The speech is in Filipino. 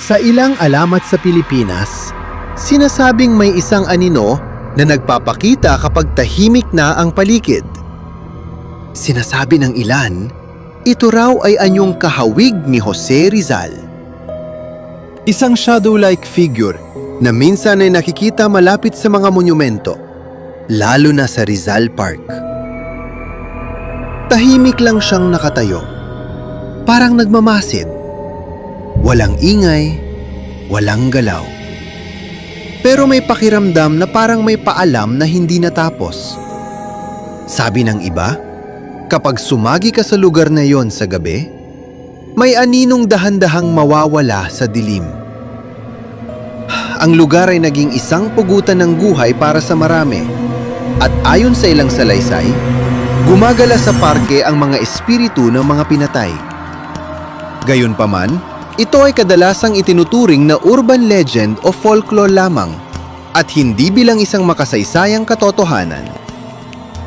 Sa ilang alamat sa Pilipinas, sinasabing may isang anino na nagpapakita kapag tahimik na ang paligid. Sinasabi ng ilan, ito raw ay anyong kahawig ni Jose Rizal. Isang shadow-like figure na minsan ay nakikita malapit sa mga monumento, lalo na sa Rizal Park. Tahimik lang siyang nakatayo, parang nagmamasid. Walang ingay, walang galaw. Pero may pakiramdam na parang may paalam na hindi natapos. Sabi ng iba, kapag sumagi ka sa lugar na yon sa gabi, may aninong dahan-dahang mawawala sa dilim. Ang lugar ay naging isang pugutan ng buhay para sa marami. At ayon sa ilang salaysay, gumagala sa parke ang mga espiritu ng mga pinatay. Gayunpaman, ito ay kadalasang itinuturing na urban legend o folklore lamang at hindi bilang isang makasaysayang katotohanan.